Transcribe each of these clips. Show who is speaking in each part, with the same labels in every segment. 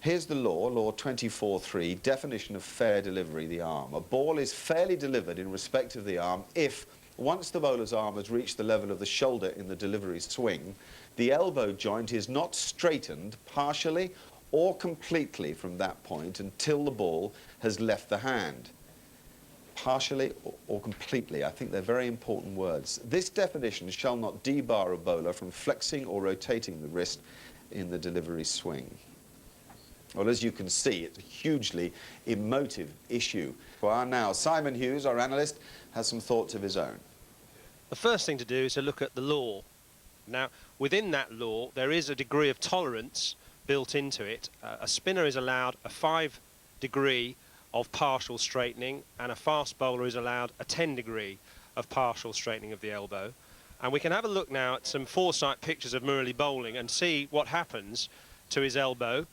Speaker 1: Here's the law, law 24.3, definition of fair delivery, the arm. A ball is fairly delivered in respect of the arm if, once the bowler's arm has reached the level of the shoulder in the delivery swing, the elbow joint is not straightened partially or completely from that point until the ball has left the hand. Partially or completely, I think they're very important words. This definition shall not debar a bowler from flexing or rotating the wrist in the delivery swing. Well, as you can see, it's a hugely emotive issue. Well, now, Simon Hughes, our analyst, has some thoughts of his own.
Speaker 2: The first thing to do is to look at the law. Now, within that law, there is a degree of tolerance built into it. A spinner is allowed a 5-degree of partial straightening, and a fast bowler is allowed a 10-degree of partial straightening of the elbow. And we can have a look now at some foresight pictures of Murali bowling and see what happens to his elbow.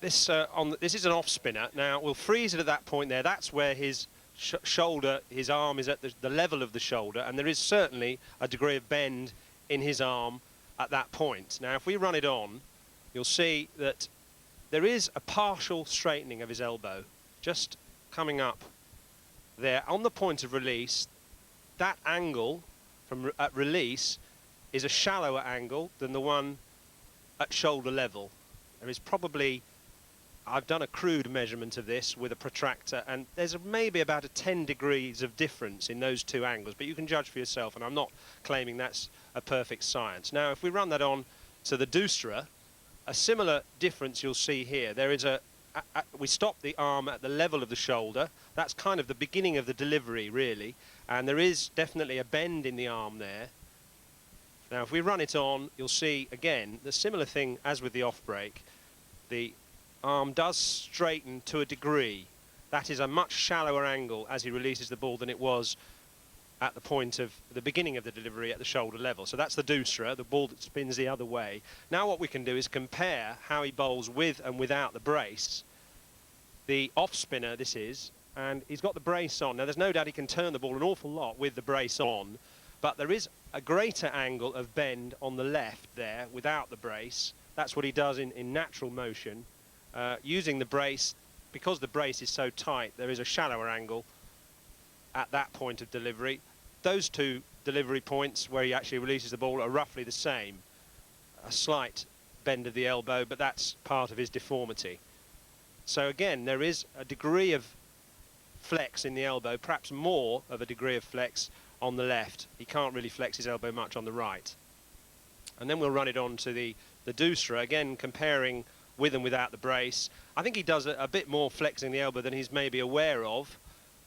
Speaker 2: This is an off spinner. Now we'll freeze it at that point there. That's where his shoulder, his arm is at the level of the shoulder, and there is certainly a degree of bend in his arm at that point. Now if we run it on, you'll see that there is a partial straightening of his elbow, just coming up there on the point of release. That angle from at release is a shallower angle than the one at shoulder level. There is probably, I've done a crude measurement of this with a protractor, and there's maybe about a 10 degrees of difference in those two angles, but you can judge for yourself, and I'm not claiming that's a perfect science. Now if we run that on to the doosra, a similar difference you'll see here. There is we stop the arm at the level of the shoulder. That's kind of the beginning of the delivery, really, and there is definitely a bend in the arm there. Now if we run it on, you'll see again the similar thing as with the off break. The arm does straighten to a degree. That is a much shallower angle as he releases the ball than it was at the point of the beginning of the delivery at the shoulder level. So that's the doosra, the ball that spins the other way. Now what we can do is compare how he bowls with and without the brace. The off spinner this is, and he's got the brace on. Now there's no doubt he can turn the ball an awful lot with the brace on, but there is a greater angle of bend on the left there without the brace. That's what he does in natural motion. Using the brace, because the brace is so tight, there is a shallower angle at that point of delivery. Those two delivery points where he actually releases the ball are roughly the same. A slight bend of the elbow, but that's part of his deformity. So again, there is a degree of flex in the elbow, perhaps more of a degree of flex on the left. He can't really flex his elbow much on the right. And then we'll run it on to the doosra, again comparing with and without the brace. I think he does a bit more flexing the elbow than he's maybe aware of.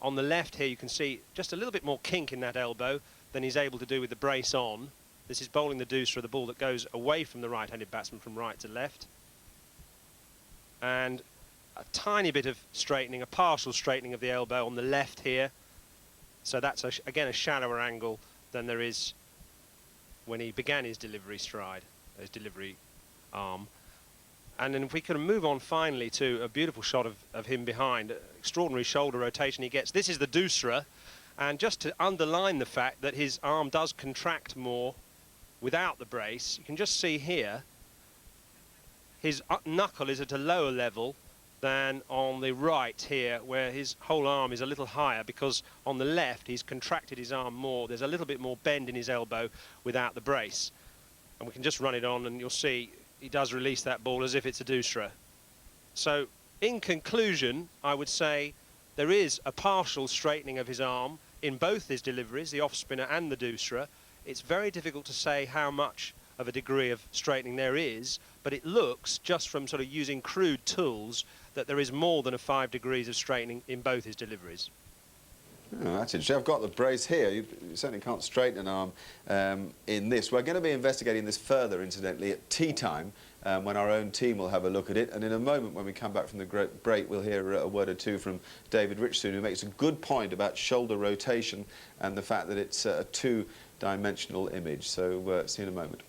Speaker 2: On the left here you can see just a little bit more kink in that elbow than he's able to do with the brace on. This is bowling the doosra, the ball that goes away from the right-handed batsman from right to left. And a tiny bit of straightening, a partial straightening of the elbow on the left here. So that's, again, a shallower angle than there is when he began his delivery stride, his delivery arm. And then if we can move on finally to a beautiful shot of him behind, extraordinary shoulder rotation he gets. This is the doosra, and just to underline the fact that his arm does contract more without the brace, you can just see here his knuckle is at a lower level than on the right here, where his whole arm is a little higher, because on the left he's contracted his arm more. There's a little bit more bend in his elbow without the brace. And we can just run it on and you'll see he does release that ball as if it's a doosra. So in conclusion, I would say there is a partial straightening of his arm in both his deliveries, the off spinner and the doosra. It's very difficult to say how much of a degree of straightening there is, but it looks, just from sort of using crude tools, that there is more than a 5 degrees of straightening in both his deliveries.
Speaker 1: Oh, that's interesting. I've got the brace here. You certainly can't straighten an arm in this. We're going to be investigating this further, incidentally, at tea time, when our own team will have a look at it. And in a moment, when we come back from the break, we'll hear a word or two from David Richardson, who makes a good point about shoulder rotation and the fact that it's a two-dimensional image. So see you in a moment.